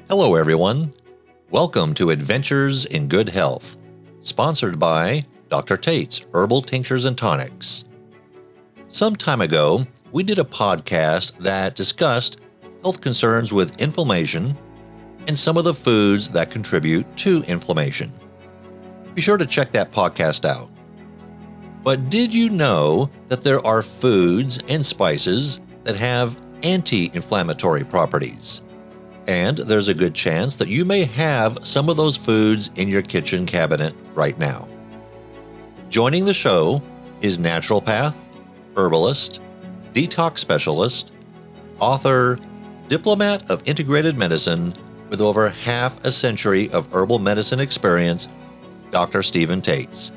Hello, everyone. Welcome to Adventures in Good Health, sponsored by Dr. Tates Herbal Tinctures and Tonics. Some time ago, we did a podcast that discussed health concerns with inflammation and some of the foods that contribute to inflammation. Be sure to check that podcast out. But did you know that there are foods and spices that have anti-inflammatory properties? And there's a good chance that you may have some of those foods in your kitchen cabinet right now. Joining the show is naturopath, herbalist, detox specialist, author, diplomat of integrated medicine with over half a century of herbal medicine experience, Dr. Stephen Tates.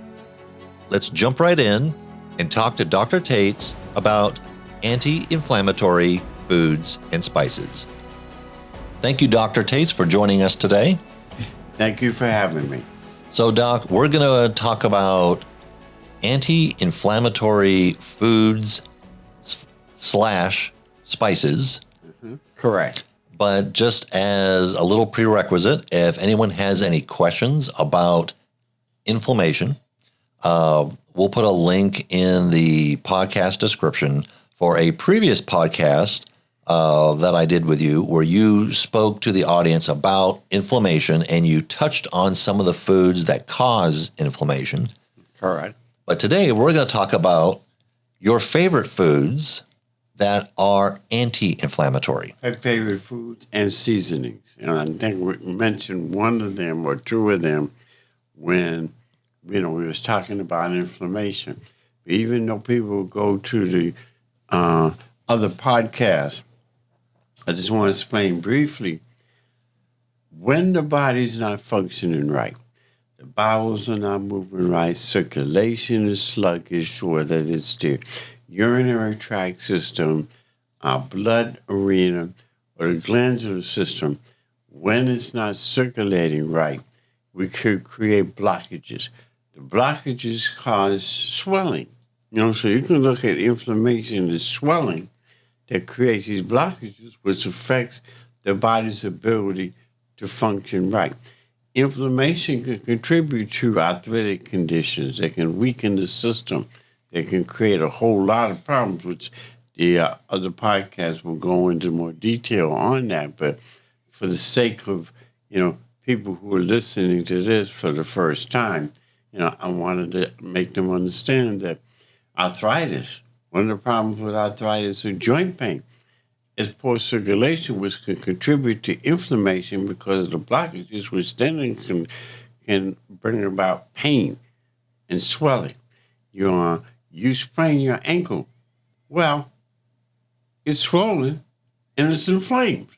Let's jump right in and talk to Dr. Tates about anti-inflammatory foods and spices. Thank you, Dr. Tates, for joining us today. Thank you for having me. So, Doc, we're going to talk about anti-inflammatory foods / spices. Correct. But just as a little prerequisite, if anyone has any questions about inflammation, we'll put a link in the podcast description for a previous podcast that I did with you, where you spoke to the audience about inflammation and you touched on some of the foods that cause inflammation. Correct. But today we're going to talk about your favorite foods that are anti-inflammatory. My favorite foods and seasonings. And I think we mentioned one of them or two of them when, we was talking about inflammation. But even though people go to the other podcasts, I just want to explain briefly, when the body's not functioning right, the bowels are not moving right, circulation is sluggish, or that it's the urinary tract system, our blood arena, or the glandular system, when it's not circulating right, we could create blockages. The blockages cause swelling. So you can look at inflammation as swelling that creates these blockages, which affects the body's ability to function right. Inflammation can contribute to arthritic conditions. They can weaken the system. They can create a whole lot of problems, which the other podcasts will go into more detail on that. But for the sake of, people who are listening to this for the first time, I wanted to make them understand that arthritis, one of the problems with arthritis or joint pain, is poor circulation, which can contribute to inflammation because of the blockages, which then can bring about pain and swelling. You sprain your ankle. Well, it's swollen and it's inflamed.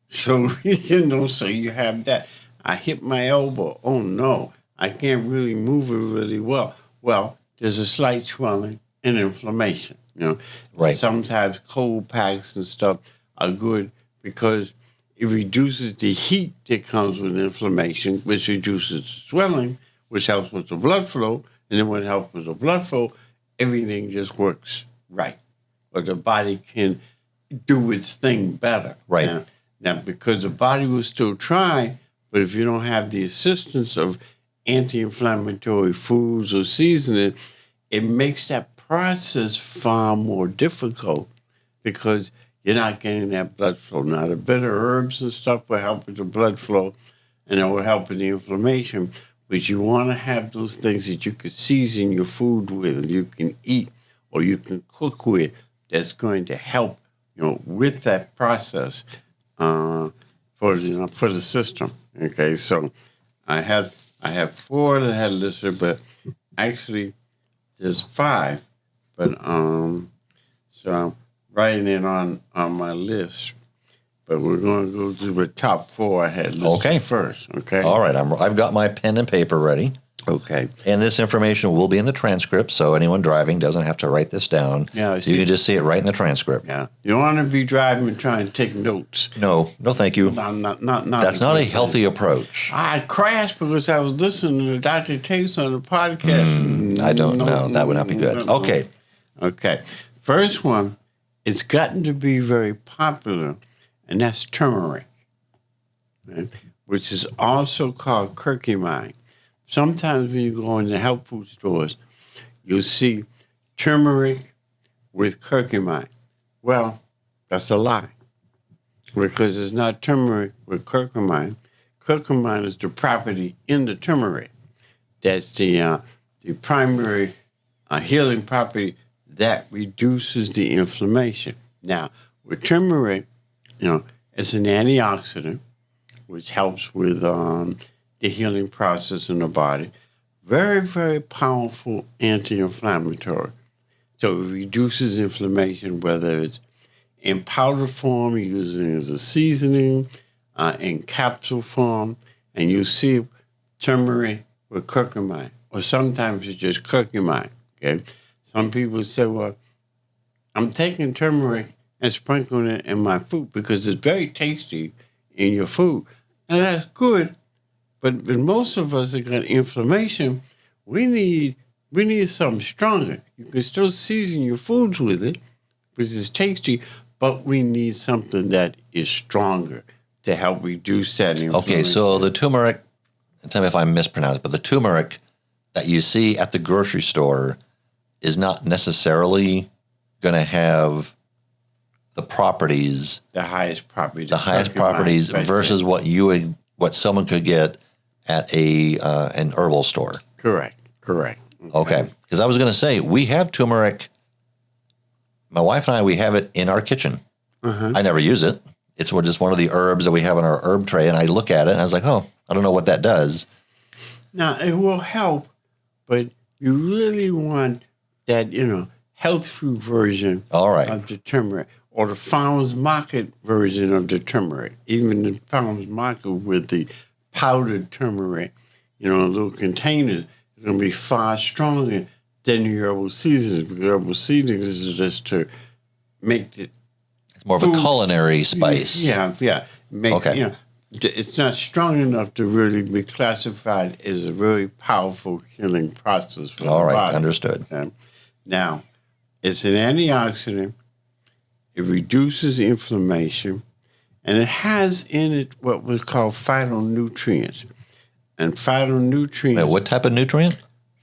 So, so you have that. I hit my elbow. Oh, no, I can't really move it really well. Well, there's a slight swelling and inflammation. Right. Sometimes cold packs and stuff are good because it reduces the heat that comes with inflammation, which reduces swelling, which helps with the blood flow. And then when it helps with the blood flow, everything just works right. But the body can do its thing better. Right. Now, because the body will still try, but if you don't have the assistance of anti-inflammatory foods or seasoning, it makes that process far more difficult because you're not getting that blood flow. Now, the bitter herbs and stuff will help with the blood flow, and it will help with the inflammation. But you want to have those things that you can season your food with, you can eat, or you can cook with, that's going to help, with that process for the system. Okay, so I have 4 that I had listed, but actually there's 5. But so I'm writing it on my list. But we're going to go through the top 4 I had listed first. Okay. All right. I've got my pen and paper ready. Okay. And this information will be in the transcript, so anyone driving doesn't have to write this down. Yeah, you can just see it right in the transcript. Yeah. You don't want to be driving and trying to take notes. No, thank you. Not That's not a healthy approach. I crashed because I was listening to Dr. Tates on the podcast. I don't know. That would not be good. Okay. Okay. First one, it's gotten to be very popular, and that's turmeric. right, which is also called curcumin. Sometimes when you go in the health food stores, you'll see turmeric with curcumin. Well, that's a lie because it's not turmeric with curcumin. Curcumin is the property in the turmeric. That's the primary healing property that reduces the inflammation. Now, with turmeric, it's an antioxidant, which helps with the healing process in the body. Very, very powerful anti-inflammatory. So it reduces inflammation, whether it's in powder form, using it as a seasoning, in capsule form, and you see turmeric with curcumin, or sometimes it's just curcumin. Okay, some people say, "Well, I'm taking turmeric and sprinkling it in my food because it's very tasty in your food," and that's good. But most of us that got inflammation, we need something stronger. You can still season your foods with it, which is tasty, but we need something that is stronger to help reduce that inflammation. Okay, so the turmeric, tell me if I mispronounce it, but the turmeric that you see at the grocery store is not necessarily going to have the properties, the highest properties, versus what someone could get at an herbal store. Correct. Okay, because I was going to say we have turmeric. My wife and I, we have it in our kitchen. I never use it. It's just one of the herbs that we have in our herb tray, and I look at it and I was like, oh, I don't know what that does. Now it will help, but you really want that health food version of the turmeric, or the farmer's market version of the turmeric. Even the farmer's market with the powdered turmeric, little containers, it's going to be far stronger than the herbal seasonings, because herbal seasonings is just to make it. It's more of a culinary spice. Yeah. It's not strong enough to really be classified as a really powerful healing process for the body. All right, understood. Okay? Now, it's an antioxidant. It reduces inflammation, and it has in it what we call phytonutrients. And phytonutrients... Wait, what type of nutrient?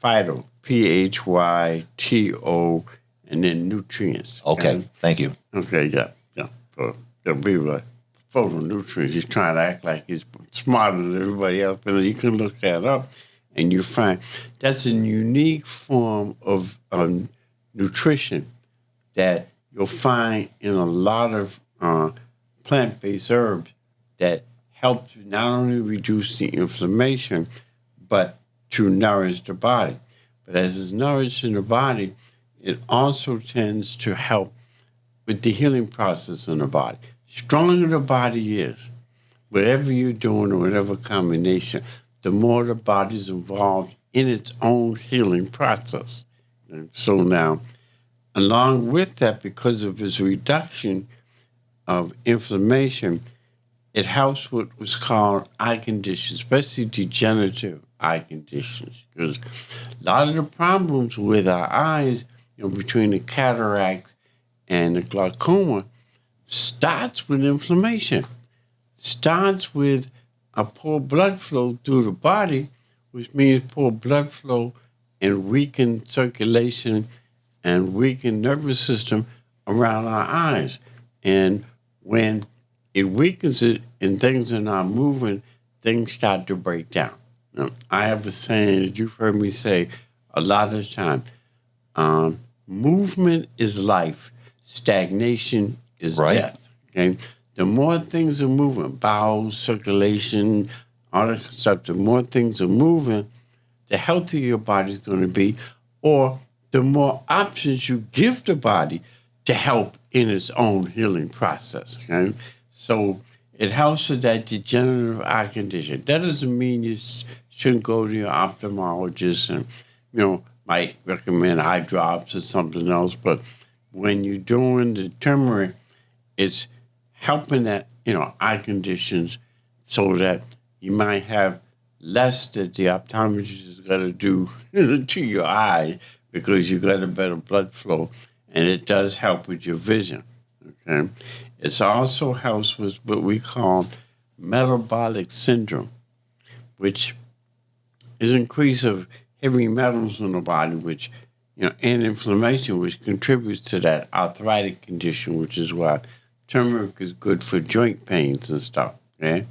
Phyto, Phyto, and then nutrients. Okay, thank you. Okay, yeah. For the people, phytonutrients, he's trying to act like he's smarter than everybody else, but you can look that up, and you find that's a unique form of nutrition that you'll find in a lot of plant-based herbs that helps not only reduce the inflammation, but to nourish the body. But as it's nourished in the body, it also tends to help with the healing process in the body. Stronger the body is, whatever you're doing or whatever combination, the more the body's involved in its own healing process. And so now, along with that, because of its reduction of inflammation, it helps with what's called eye conditions, especially degenerative eye conditions. Because a lot of the problems with our eyes, between the cataracts and the glaucoma, starts with inflammation. Starts with a poor blood flow through the body, which means poor blood flow and weakened circulation and weakened nervous system around our eyes. And when it weakens it and things are not moving, things start to break down. Now, I have a saying that you've heard me say a lot of times, movement is life, stagnation is death. Okay? The more things are moving, bowels, circulation, all that stuff, the more things are moving, the healthier your body's going to be, or the more options you give the body to help in its own healing process. Okay? So it helps with that degenerative eye condition. That doesn't mean you shouldn't go to your ophthalmologist and, might recommend eye drops or something else. But when you're doing the turmeric, it's helping that, eye conditions so that you might have less that the optometrist is going to do to your eye because you got a better blood flow, and it does help with your vision. Okay, it also helps with what we call metabolic syndrome, which is increase of heavy metals in the body, which and inflammation, which contributes to that arthritic condition, which is why turmeric is good for joint pains and stuff. Okay,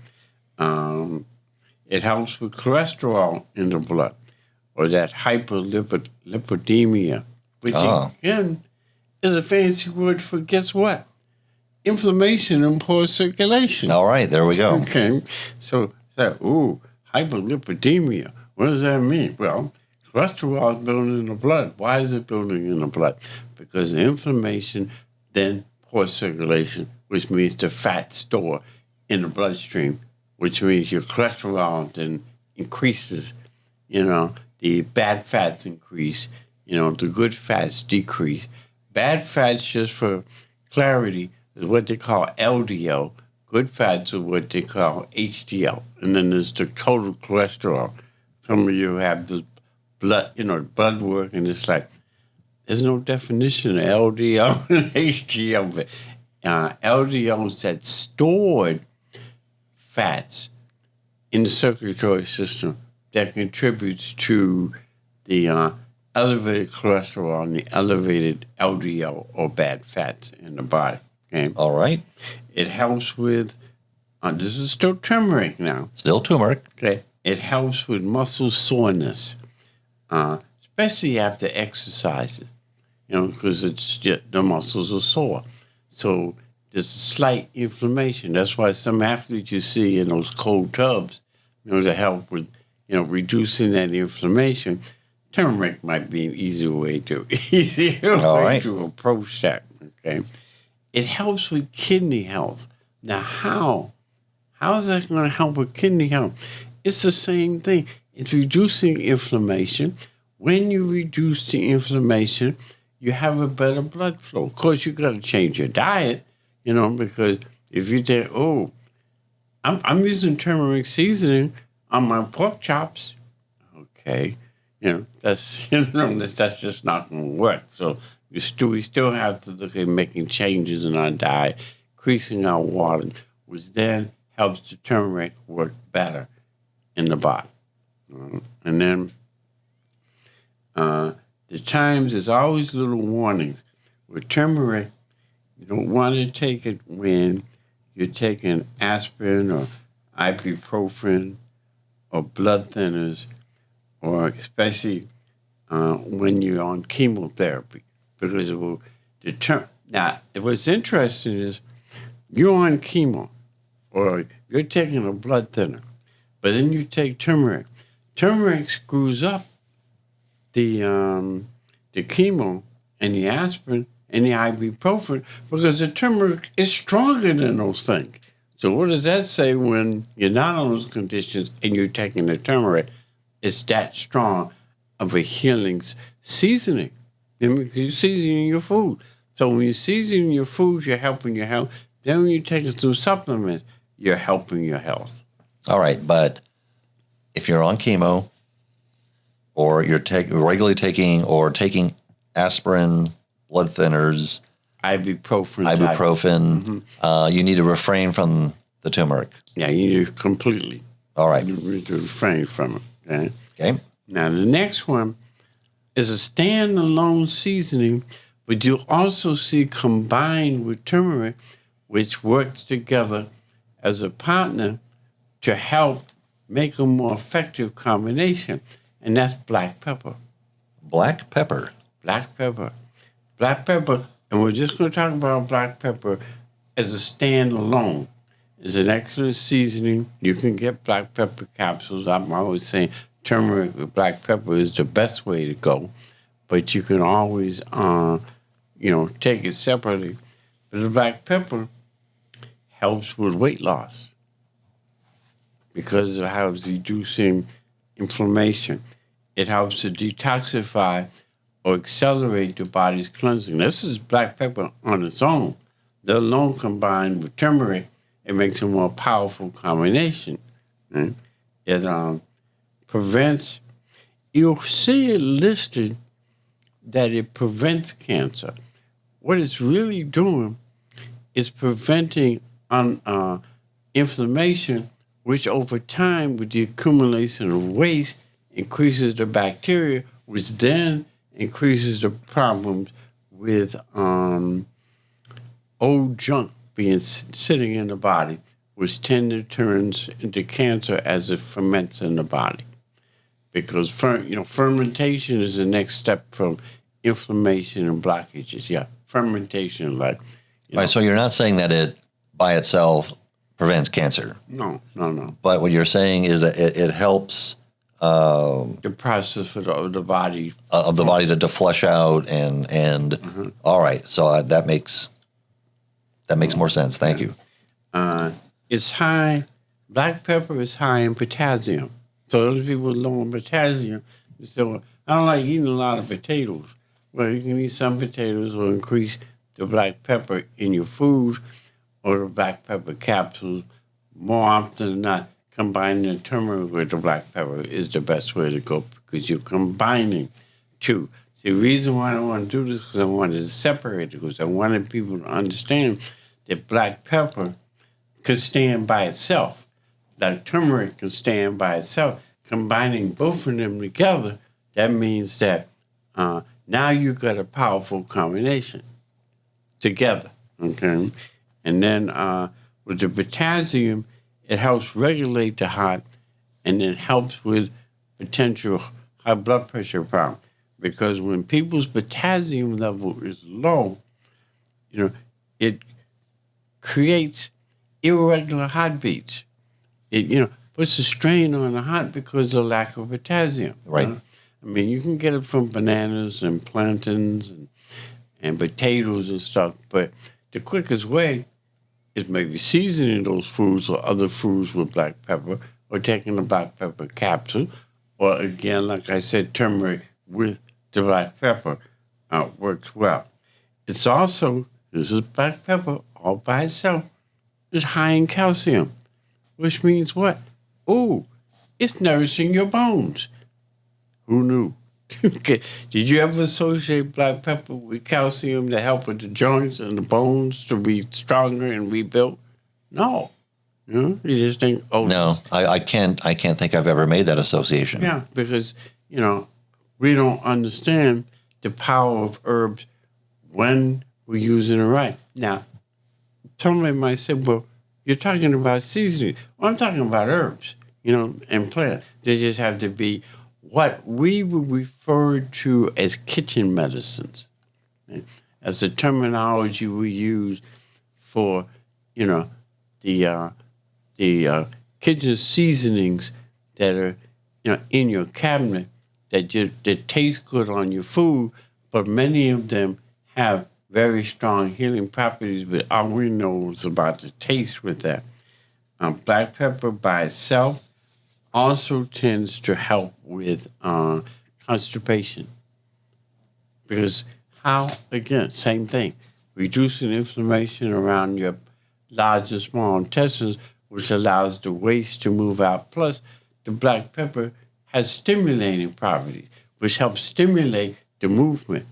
it helps with cholesterol in the blood, or that hyperlipidemia, which again is a fancy word for guess what? Inflammation and poor circulation. All right, there we go. Okay, so hyperlipidemia. What does that mean? Well, cholesterol is building in the blood. Why is it building in the blood? Because the inflammation, then poor circulation, which means the fat store in the bloodstream, which means your cholesterol then increases. The bad fats increase. The good fats decrease. Bad fats, just for clarity, is what they call LDL. Good fats are what they call HDL. And then there's the total cholesterol. Some of you have this blood, blood work, and it's like, there's no definition of LDL and HDL. But LDL is that stored fats in the circulatory system that contributes to the elevated cholesterol and the elevated LDL or bad fats in the body. Okay? All right. It helps with, this is still turmeric now. Still turmeric. Okay. It helps with muscle soreness, especially after exercises, because it's just, the muscles are sore. So there's slight inflammation. That's why some athletes you see in those cold tubs, to help with, reducing that inflammation. Turmeric might be an easier way to approach that. Okay. It helps with kidney health. Now, how is that going to help with kidney health? It's the same thing. It's reducing inflammation. When you reduce the inflammation, you have a better blood flow. Of course, you got to change your diet, because if you say, I'm using turmeric seasoning on my pork chops, okay, that's that's just not going to work. So we still have to look at making changes in our diet, increasing our water, which then helps the turmeric work better in the body. And then the times, there's always little warnings. With turmeric, you don't want to take it when you're taking aspirin or ibuprofen or blood thinners, or especially when you're on chemotherapy, because it will determine. Now, what's interesting is you're on chemo, or you're taking a blood thinner, but then you take turmeric. Turmeric screws up the chemo and the aspirin and the ibuprofen because the turmeric is stronger than those things. So what does that say when you're not on those conditions and you're taking the turmeric? It's that strong of a healing seasoning. You're seasoning your food. So when you're seasoning your food, you're helping your health. Then when you're taking some supplements, you're helping your health. All right, but if you're on chemo or you're regularly taking aspirin, blood thinners, ibuprofen, you need to refrain from the turmeric. Yeah, you need to completely. All right. You need to refrain from it. Okay. Okay. Now, the next one is a standalone seasoning, but you'll also see combined with turmeric, which works together as a partner to help make a more effective combination, and that's black pepper. Black pepper. Black pepper. Black pepper, and we're just going to talk about black pepper as a standalone. It's an excellent seasoning. You can get black pepper capsules. I'm always saying turmeric with black pepper is the best way to go, but you can always, take it separately. But the black pepper helps with weight loss because it helps reducing inflammation. It helps to detoxify or accelerate the body's cleansing. This is black pepper on its own. The alone combined with turmeric, it makes a more powerful combination. Right? It prevents, you'll see it listed that it prevents cancer. What it's really doing is preventing inflammation, which over time, with the accumulation of waste, increases the bacteria, which then increases the problems with old junk being sitting in the body, which tend to turns into cancer as it ferments in the body. Because fermentation is the next step from inflammation and blockages. Yeah, fermentation, like Right. So you're not saying that it by itself prevents cancer. No. But what you're saying is that it helps The process of the body. of the body to flush out and all right. So that makes more sense. Thank you. It's high. Black pepper is high in potassium. So those people low in potassium, you say, well, I don't like eating a lot of potatoes. Well, you can eat some potatoes or increase the black pepper in your food or the black pepper capsules. More often than not, combining the turmeric with the black pepper is the best way to go because you're combining two. See, the reason why I don't want to do this is because I wanted to separate it because I wanted people to understand that black pepper could stand by itself. That turmeric can stand by itself. Combining both of them together, that means that now you've got a powerful combination together, okay? And then with the potassium, it helps regulate the heart and it helps with potential high blood pressure problem. Because when people's potassium level is low, it creates irregular heartbeats. It puts a strain on the heart because of the lack of potassium. Right. I mean, you can get it from bananas and plantains and potatoes and stuff, but the quickest way is maybe seasoning those foods or other foods with black pepper or taking a black pepper capsule or, again, like I said, turmeric with the black pepper works well. It's also, this is black pepper all by itself, is high in calcium. Which means what? Oh, it's nourishing your bones. Who knew? Did you ever associate black pepper with calcium to help with the joints and the bones to be stronger and rebuilt? No. You just think, oh. No, I can't think I've ever made that association. Yeah, because, we don't understand the power of herbs when we're using it right. Now, somebody might say, well, you're talking about seasoning. Well, I'm talking about herbs, and plants. They just have to be what we would refer to as kitchen medicines. As the terminology we use for, the kitchen seasonings that are, in your cabinet that taste good on your food, but many of them have very strong healing properties, but all we know is about the taste with that. Black pepper by itself also tends to help with constipation. Because again, same thing, reducing inflammation around your large and small intestines, which allows the waste to move out. Plus, the black pepper has stimulating properties, which helps stimulate the movement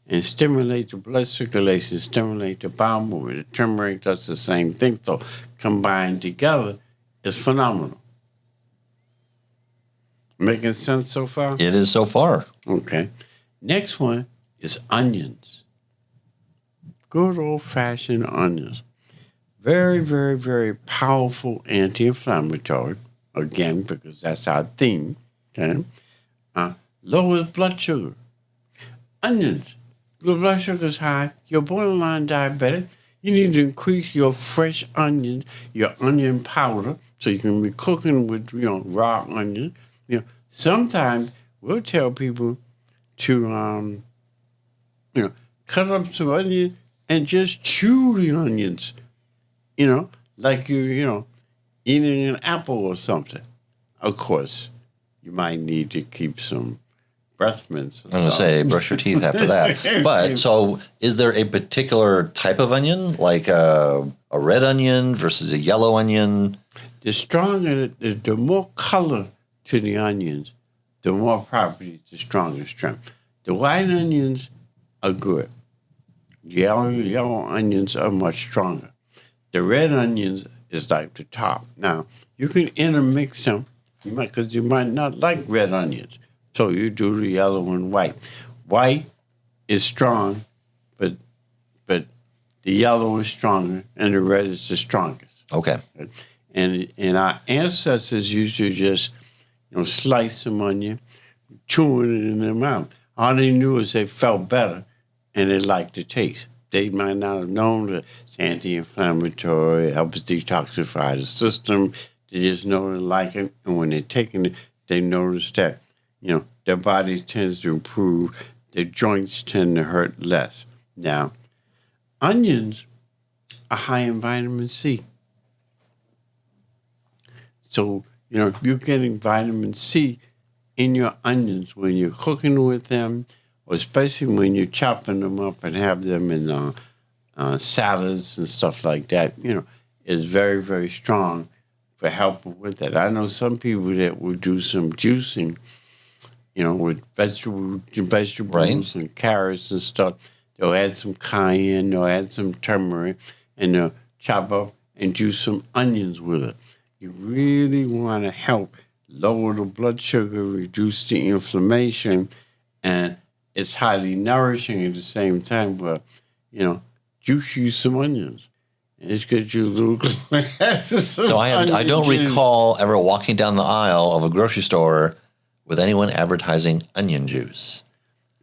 and stimulate the blood circulation, stimulate the bowel movement. The turmeric does the same thing. So combined together is phenomenal. Making sense so far? It is so far. Okay. Next one is onions. Good old-fashioned onions. Very, very, very powerful anti-inflammatory. Again, because that's our theme. Okay. Lowers blood sugar. Onions. Your blood sugar is high. You're borderline diabetic. You need to increase your fresh onions, your onion powder, so you can be cooking with raw onions. Sometimes we'll tell people to cut up some onion and just chew the onions. Like you're eating an apple or something. Of course, you might need to keep some breath mints. I'm going to say brush your teeth after that. But so is there a particular type of onion, like a red onion versus a yellow onion? The stronger, the more color to the onions, the more properties, the stronger strength. The white onions are good. Yellow onions are much stronger. The red onions is like the top. Now, you can intermix them because you might not like red onions. So you do the yellow and white. White is strong, but the yellow is stronger and the red is the strongest. Okay. And our ancestors used to just, slice some onion, chewing it in their mouth. All they knew is they felt better and they liked the taste. They might not have known that it's anti-inflammatory, it helps detoxify the system. They just know they like it. And when they're taking it, they notice that, their body tends to improve. Their joints tend to hurt less. Now, onions are high in vitamin C. So, if you're getting vitamin C in your onions when you're cooking with them, or especially when you're chopping them up and have them in salads and stuff like that, is very, very strong for helping with that. I know some people that will do some juicing, with vegetables and carrots and stuff. They'll add some cayenne, they'll add some turmeric, and they'll chop up and juice some onions with it. You really want to help lower the blood sugar, reduce the inflammation, and it's highly nourishing at the same time. But, juice you some onions. And it's good you a little glass of some So I don't juice. recall ever walking down the aisle of a grocery store with anyone advertising onion juice.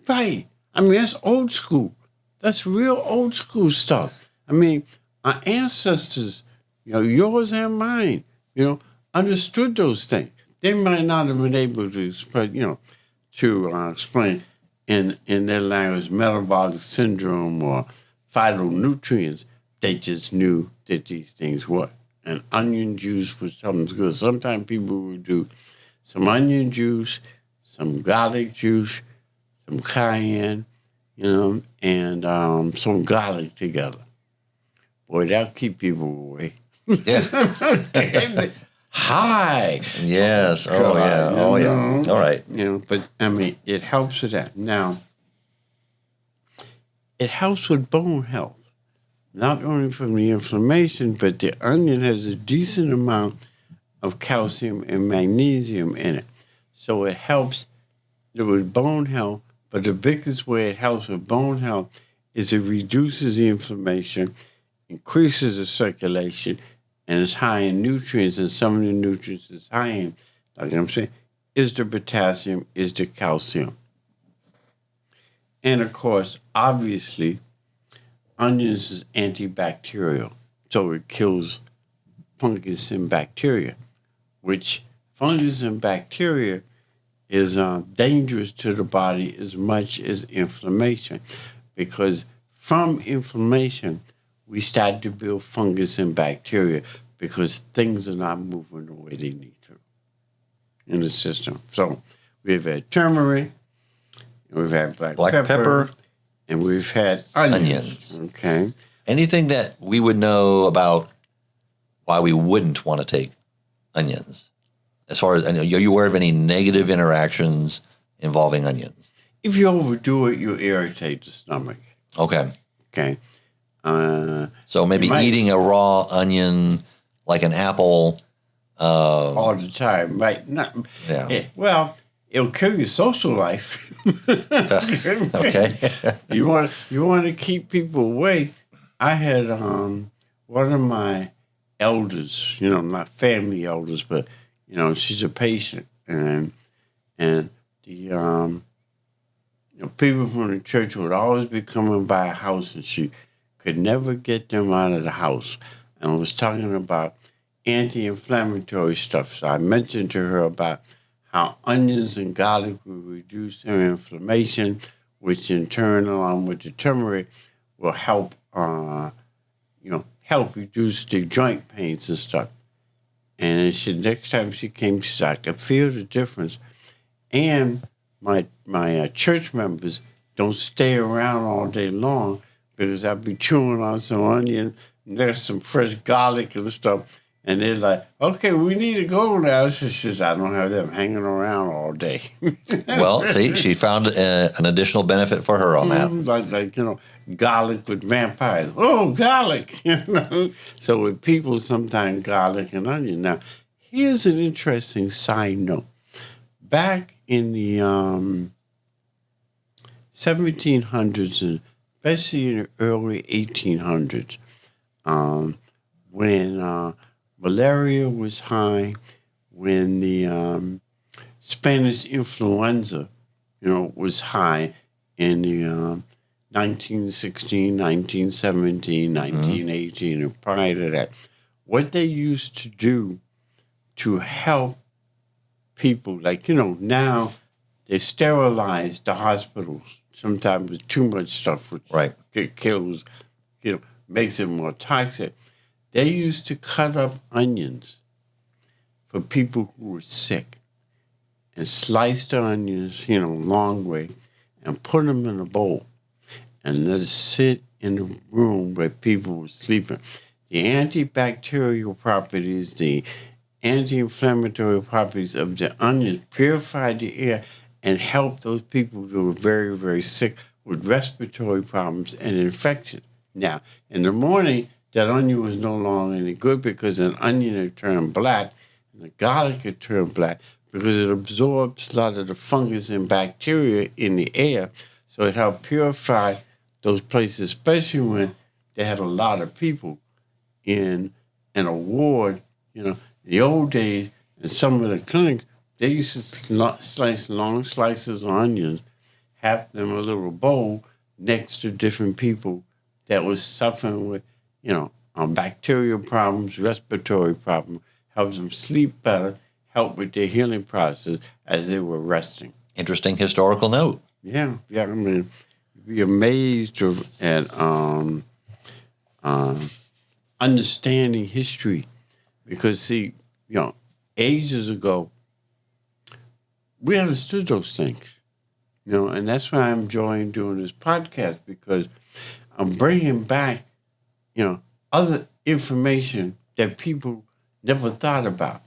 Right. I mean, that's old school. That's real old school stuff. I mean, our ancestors, yours and mine, understood those things. They might not have been able to explain, explain in their language metabolic syndrome or phytonutrients. They just knew that these things work. And onion juice was something good. Sometimes people would do some onion juice, some garlic juice, some cayenne, and some garlic together. Boy, that'll keep people away. Yeah. Hi. Yes. Oh, yeah. Oh, yeah. All right. But, I mean, it helps with that. Now, it helps with bone health. Not only from the inflammation, but the onion has a decent amount of calcium and magnesium in it. So it helps with bone health, but the biggest way it helps with bone health is it reduces the inflammation, increases the circulation, and it's high in nutrients, and some of the nutrients it's high in, like I'm saying, is the potassium, is the calcium. And of course, obviously, onions is antibacterial, so it kills fungus and bacteria, which fungus and bacteria is dangerous to the body as much as inflammation, because from inflammation, we start to build fungus and bacteria because things are not moving the way they need to in the system. So we've had turmeric, we've had black pepper, and we've had onions. Okay. Anything that we would know about why we wouldn't want to take onions? As far as, are you aware of any negative interactions involving onions? If you overdo it, you irritate the stomach. Okay. Okay. So maybe eating a raw onion like an apple. All the time, right? Well, it'll kill your social life. Okay. You want to keep people away. I had one of my elders, not family elders, but she's a patient, and the people from the church would always be coming by a house, and she could never get them out of the house. And I was talking about anti-inflammatory stuff. So I mentioned to her about how onions and garlic will reduce their inflammation, which in turn, along with the turmeric, will help, help reduce the joint pains and stuff. And she, next time she came, she said, I could feel the difference. And my church members don't stay around all day long because I'll be chewing on some onion and there's some fresh garlic and stuff. And they're like, okay, we need to go now. She says, I don't have them hanging around all day. Well, see, she found an additional benefit for her on that. Like, garlic with vampires. Oh, garlic, So with people, sometimes garlic and onion. Now, here's an interesting side note. Back in the 1700s, and especially in the early 1800s, when malaria was high, when the Spanish influenza, was high in the 1916, 1917, 1918, and prior to that, what they used to do to help people, like, now they sterilize the hospitals sometimes with too much stuff, which it kills, makes it more toxic. They used to cut up onions for people who were sick and slice the onions, long way, and put them in a bowl and let it sit in the room where people were sleeping. The antibacterial properties, the anti-inflammatory properties of the onions purified the air and helped those people who were very, very sick with respiratory problems and infection. Now, in the morning, that onion was no longer any good because an onion had turned black and the garlic had turned black because it absorbs a lot of the fungus and bacteria in the air. So it helped purify those places, especially when they had a lot of people in an ward. In the old days, in some of the clinics, they used to slice long slices of onions, have them in a little bowl next to different people that was suffering with, bacterial problems, respiratory problems, helps them sleep better, help with their healing process as they were resting. Interesting historical note. Yeah. I mean, you'd be amazed at understanding history because, see, ages ago, we understood those things, and that's why I'm enjoying doing this podcast because I'm bringing back, other information that people never thought about,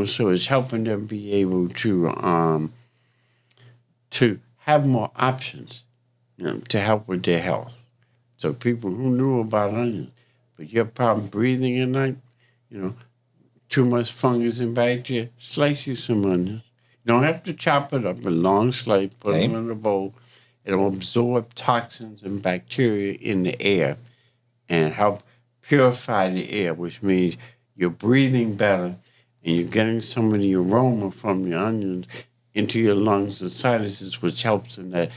so it's helping them be able to have more options, to help with their health. So people who knew about onions, but you have a problem breathing at night, too much fungus and bacteria, slice you some onions. You don't have to chop it up in long slice, put them in a bowl. It'll absorb toxins and bacteria in the air and help purify the air, which means you're breathing better and you're getting some of the aroma from the onions into your lungs and sinuses, which helps in that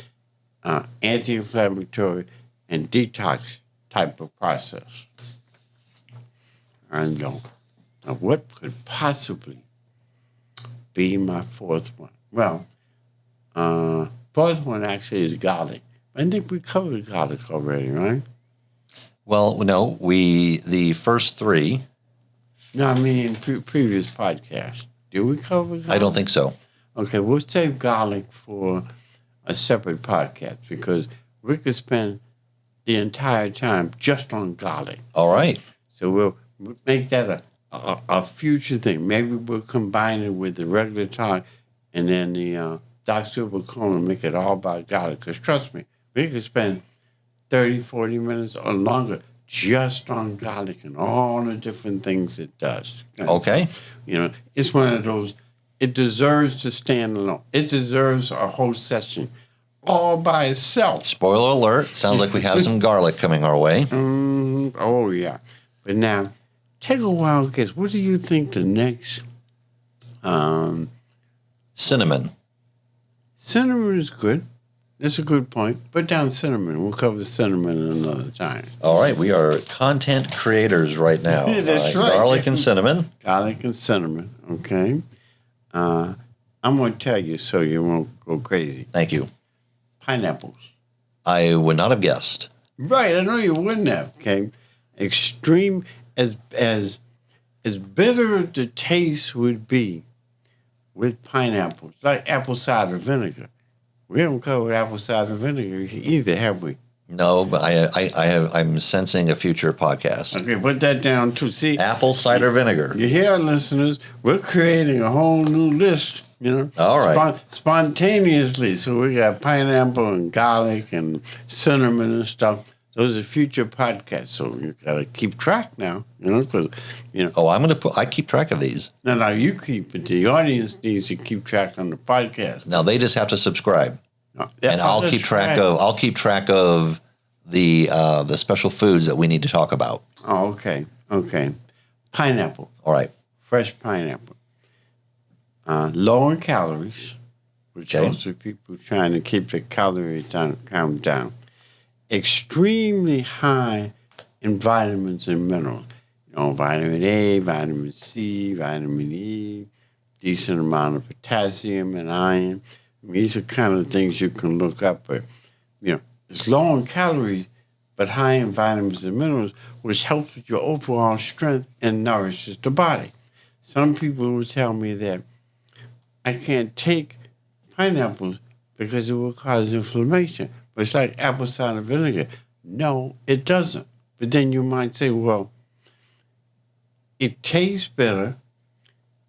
anti-inflammatory and detox type of process. And now what could possibly be my fourth one? Well, fourth one actually is garlic. I think we covered garlic already, right? Well, no, the first three. No, I mean previous podcast. Did we cover garlic? I don't think so. Okay, we'll save garlic for a separate podcast because we could spend the entire time just on garlic. All right. So we'll make that a future thing. Maybe we'll combine it with the regular talk, and then the doctor will come and make it all about garlic. Because trust me, we could spend 30, 40 minutes or longer just on garlic and all the different things it does. Okay. It's one of those, it deserves to stand alone. It deserves a whole session all by itself. Spoiler alert, sounds like we have some garlic coming our way. Oh, yeah. But now, take a wild guess. What do you think the next... Cinnamon. Cinnamon is good. That's a good point. Put down cinnamon. We'll cover cinnamon another time. All right. We are content creators right now. That's right. Garlic and cinnamon. Garlic and cinnamon. Okay. I'm going to tell you so you won't go crazy. Thank you. Pineapples. I would not have guessed. Right. I know you wouldn't have. Okay. Extreme, as bitter as the taste would be with pineapples, like apple cider vinegar. We haven't covered apple cider vinegar either, have we? No, but I'm sensing a future podcast. Okay, put that down too. See, Apple cider vinegar. you hear, listeners? We're creating a whole new list. All right. Spontaneously. So we got pineapple and garlic and cinnamon and stuff. Those are future podcasts. So you gotta keep track now. Because Oh, I keep track of these. now you keep it. The audience needs to keep track on the podcast. Now they just have to subscribe. And Oh, I'll that's keep track right. of the special foods that we need to talk about. Oh, okay. Pineapple, All right. fresh pineapple, low in calories, which Okay. also people trying to keep the calorie count down. Extremely high in vitamins and minerals. Vitamin A, vitamin C, vitamin E, decent amount of potassium and iron. These are kind of things you can look up. But, it's low in calories, but high in vitamins and minerals, which helps with your overall strength and nourishes the body. Some people will tell me that I can't take pineapples because it will cause inflammation. But it's like apple cider vinegar. No, it doesn't. But then you might say, well, it tastes better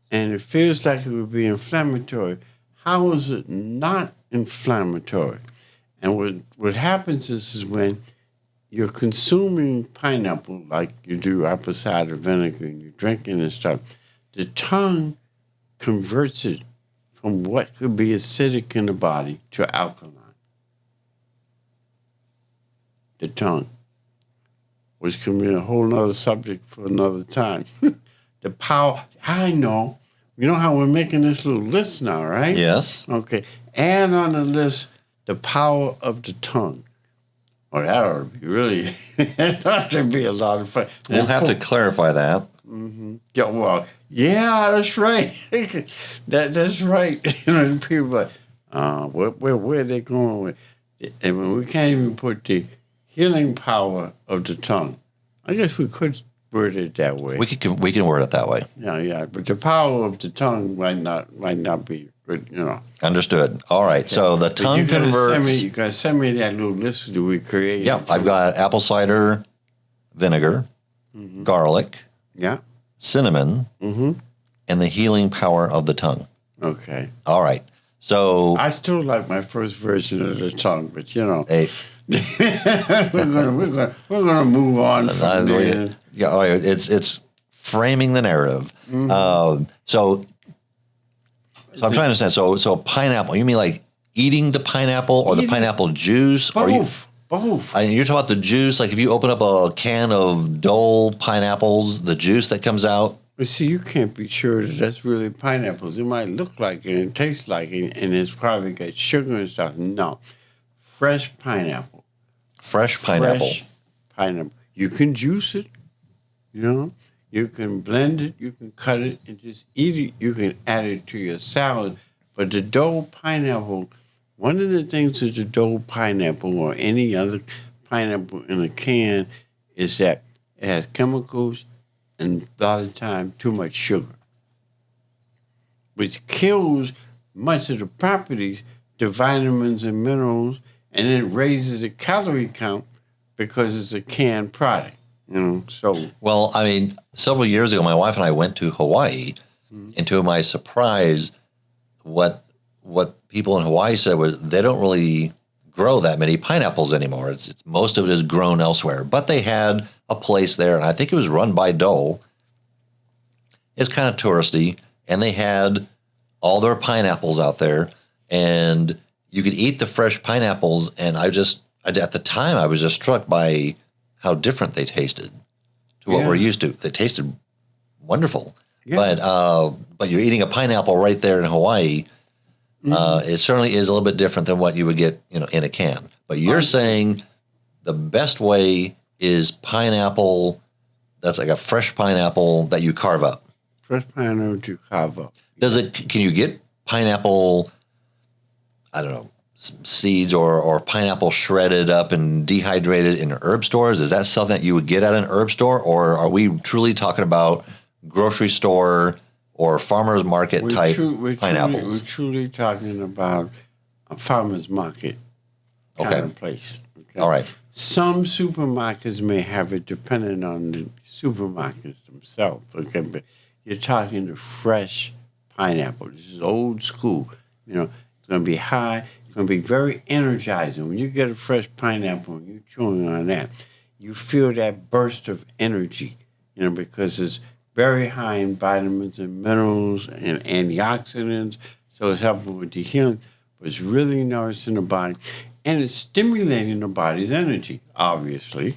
and it feels like it would be inflammatory. How is it not inflammatory? And what happens is when you're consuming pineapple like you do apple cider vinegar and you're drinking and stuff, the tongue converts it from what could be acidic in the body to alkaline. The tongue, which can be a whole nother subject for another time. The power, I know. You know how we're making this little list now, right? Yes. Okay. Add on the list the power of the tongue. Oh, that ought to be really, that ought to be a lot of fun. We'll have to clarify that. Yeah, that's right. That's right. People are like, where are they going with it? And when we can't even put the healing power of the tongue. I guess we could word it that way. We can word it that way. Yeah. But the power of the tongue might not be good, Understood. All right. Okay. So the tongue converts. You gotta send me that little list that we created. Yeah, I've got apple cider vinegar, garlic, cinnamon, and the healing power of the tongue. Okay. All right. So I still like my first version of the tongue, but hey, we're gonna move on from there. Yeah, all right. It's framing the narrative. So I'm trying to understand. So pineapple. You mean like eating the pineapple or the pineapple juice? Both. You're talking about the juice. Like if you open up a can of Dole pineapples, the juice that comes out. But see, you can't be sure that that's really pineapples. It might look like it and taste like it, and it's probably got sugar and stuff. No, fresh pineapple. Fresh pineapple. You can juice it. You can blend it. You can cut it and just eat it. You can add it to your salad. But the Dole pineapple, one of the things with the Dole pineapple or any other pineapple in a can is that it has chemicals and a lot of time too much sugar, which kills much of the properties, the vitamins and minerals, and it raises the calorie count because it's a canned product. So well, I mean, several years ago, my wife and I went to Hawaii, and to my surprise, what people in Hawaii said was they don't really grow that many pineapples anymore. It's most of it is grown elsewhere, but they had a place there, and I think it was run by Dole. It's kind of touristy, and they had all their pineapples out there, and you could eat the fresh pineapples. And at the time, I was just struck by how different they tasted to what we're used to. They tasted wonderful, but you're eating a pineapple right there in Hawaii. It certainly is a little bit different than what you would get, in a can. But you're saying the best way is pineapple. That's like a fresh pineapple that you carve up. Fresh pineapple to carve up. Can you get pineapple, I don't know, seeds or pineapple shredded up and dehydrated in herb stores? Is that something that you would get at an herb store? Or are we truly talking about grocery store or farmer's market type pineapples? We're truly talking about a farmer's market kind of place. Okay? All right. Some supermarkets may have it depending on the supermarkets themselves. Okay, but you're talking the fresh pineapple. This is old school. It's going to be high. It's going to be very energizing. When you get a fresh pineapple and you're chewing on that, you feel that burst of energy, because it's very high in vitamins and minerals and antioxidants. So it's helping with the healing, but it's really nourishing the body. And it's stimulating the body's energy, obviously.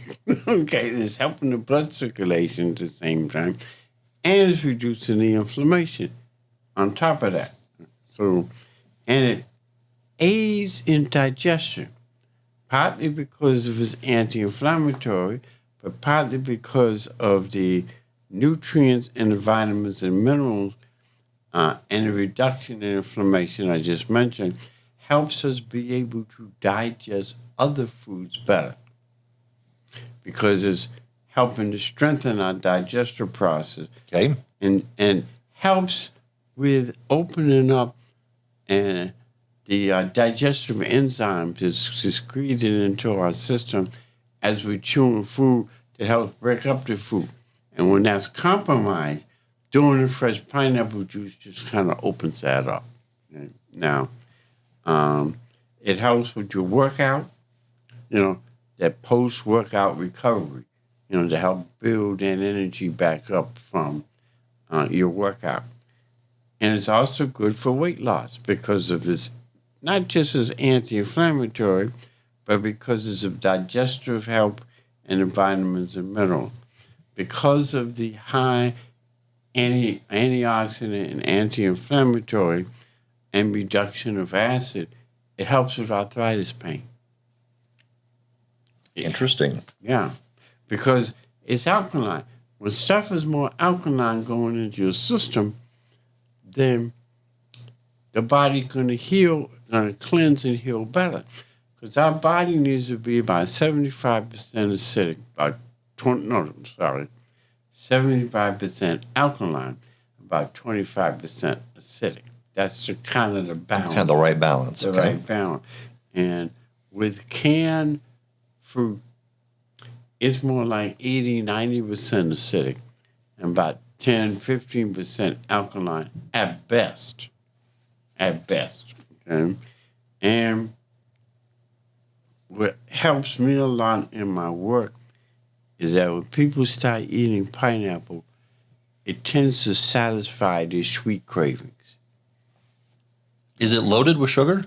Okay, and it's helping the blood circulation at the same time. And it's reducing the inflammation on top of that. So, and it aids in digestion, partly because of its anti-inflammatory, but partly because of the nutrients and the vitamins and minerals and the reduction in inflammation I just mentioned helps us be able to digest other foods better because it's helping to strengthen our digestive process. Okay. And helps with opening up and the digestive enzymes is secreted into our system as we chew on food to help break up the food. And when that's compromised, doing the fresh pineapple juice just kind of opens that up. Now, it helps with your workout, that post-workout recovery, to help build that energy back up from your workout. And it's also good for weight loss because of this, not just as anti-inflammatory, but because it's of digestive help and the vitamins and minerals. Because of the high antioxidant and anti-inflammatory and reduction of acid, it helps with arthritis pain. Interesting. Yeah, because it's alkaline. When stuff is more alkaline going into your system, then the body's going to heal, going to cleanse and heal better. Because our body needs to be about 75% acidic, 75% alkaline, about 25% acidic. That's the kind of the balance. Kind of the right balance. The right balance. And with canned fruit, it's more like 80, 90% acidic and about 10, 15% alkaline at best. At best. Okay? And what helps me a lot in my work is that when people start eating pineapple, it tends to satisfy their sweet cravings. Is it loaded with sugar?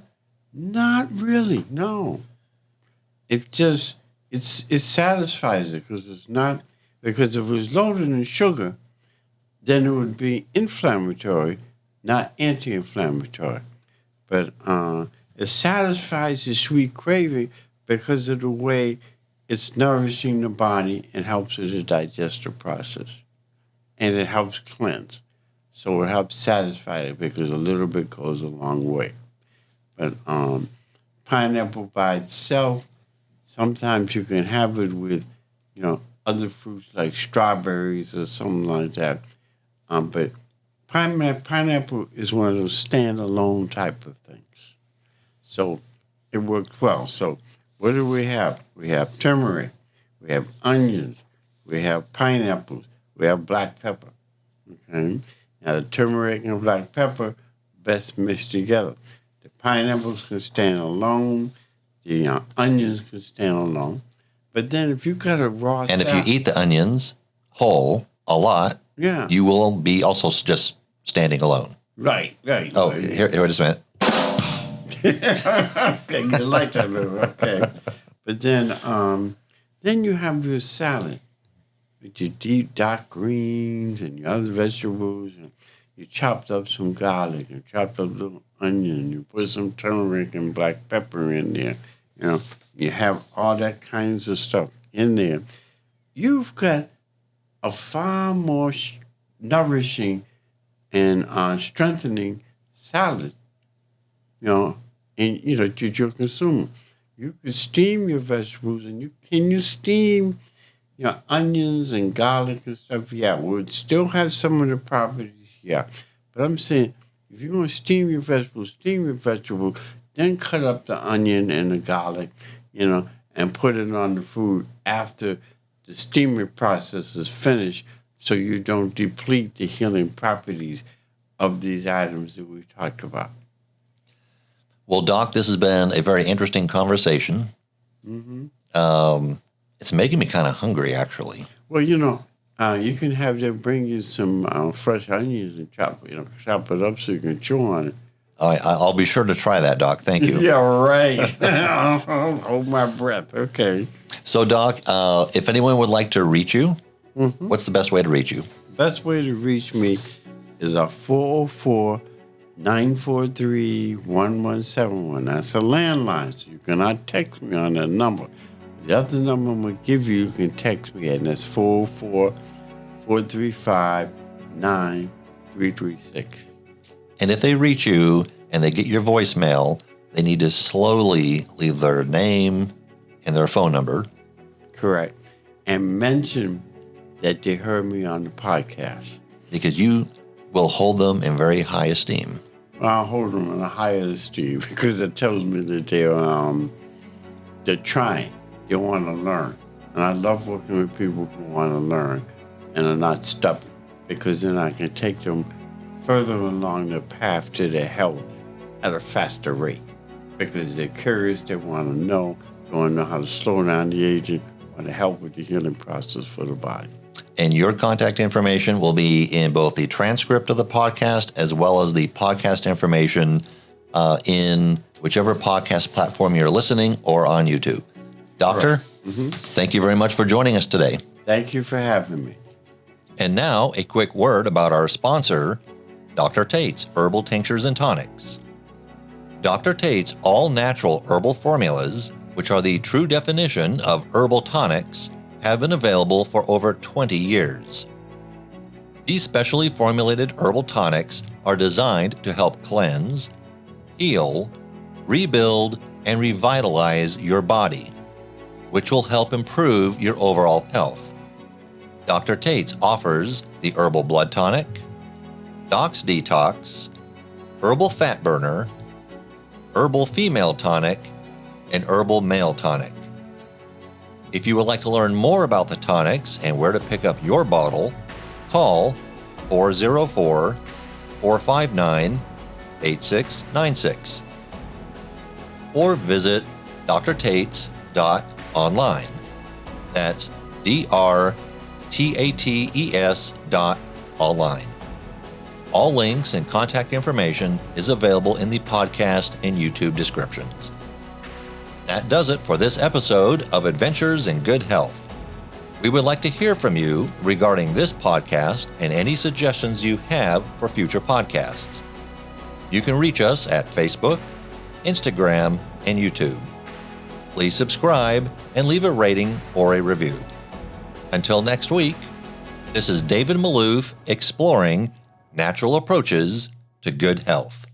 Not really, no. It just, it satisfies it because if it was loaded in sugar, then it would be inflammatory, not anti-inflammatory. But it satisfies the sweet craving because of the way it's nourishing the body and helps with the digestive process. And it helps cleanse. So it helps satisfy it because a little bit goes a long way. But pineapple by itself, sometimes you can have it with, other fruits like strawberries or something like that. But pineapple is one of those standalone type of things. So it works well. So what do we have? We have turmeric, we have onions, we have pineapples, we have black pepper. Okay? Now the turmeric and black pepper best mixed together. The pineapples can stand alone, the onions can stand alone. But then if you got a raw And if you eat the onions whole a lot, you will be also just standing alone. Right. Oh, here just a minute. Okay, you like that little, okay. But then you have your salad with your deep dark greens and your other vegetables. And you chopped up some garlic and chopped up little onion. You put some turmeric and black pepper in there. You have all that kinds of stuff in there. You've got a far more nourishing and strengthening salad, to your consumer. You can steam your vegetables, and you steam onions and garlic and stuff? Yeah, would still have some of the properties, yeah. But I'm saying, if you're going to steam your vegetables, then cut up the onion and the garlic, and put it on the food after the steaming process is finished so you don't deplete the healing properties of these items that we talked about. Well, Doc, this has been a very interesting conversation. It's making me kind of hungry, actually. Well, you can have them bring you some fresh onions and chop it up so you can chew on it. I'll be sure to try that, Doc. Thank you. Yeah, right. Hold my breath. Okay. So, Doc, if anyone would like to reach you, what's the best way to reach you? Best way to reach me is a 404-943-1171. That's a landline, so you cannot text me on that number. The other number I'm going to give you, you can text me at, and that's 404-435-9336. And if they reach you and they get your voicemail, they need to slowly leave their name and their phone number. Correct. And mention that they heard me on the podcast. Because you will hold them in very high esteem. I'll hold them in a higher esteem because it tells me that they're trying. They want to learn. And I love working with people who want to learn and are not stubborn, because then I can take them further along the path to their health at a faster rate, because they're curious, they want to know, they want to know how to slow down the aging, want to help with the healing process for the body. And your contact information will be in both the transcript of the podcast as well as the podcast information in whichever podcast platform you're listening or on YouTube. Doctor, thank you very much for joining us today. Thank you for having me. And now a quick word about our sponsor, Dr. Tates Herbal Tinctures and Tonics. Dr. Tates all-natural herbal formulas, which are the true definition of herbal tonics, have been available for over 20 years. These specially formulated herbal tonics are designed to help cleanse, heal, rebuild, and revitalize your body, which will help improve your overall health. Dr. Tates offers the Herbal Blood Tonic, Doc's Detox, Herbal Fat Burner, Herbal Female Tonic, and Herbal Male Tonic. If you would like to learn more about the tonics and where to pick up your bottle, call 404-459-8696 or visit drtates.online. That's DRTATES.online. All links and contact information is available in the podcast and YouTube descriptions. That does it for this episode of Adventures in Good Health. We would like to hear from you regarding this podcast and any suggestions you have for future podcasts. You can reach us at Facebook, Instagram, and YouTube. Please subscribe and leave a rating or a review. Until next week, this is David Maloof exploring natural approaches to good health.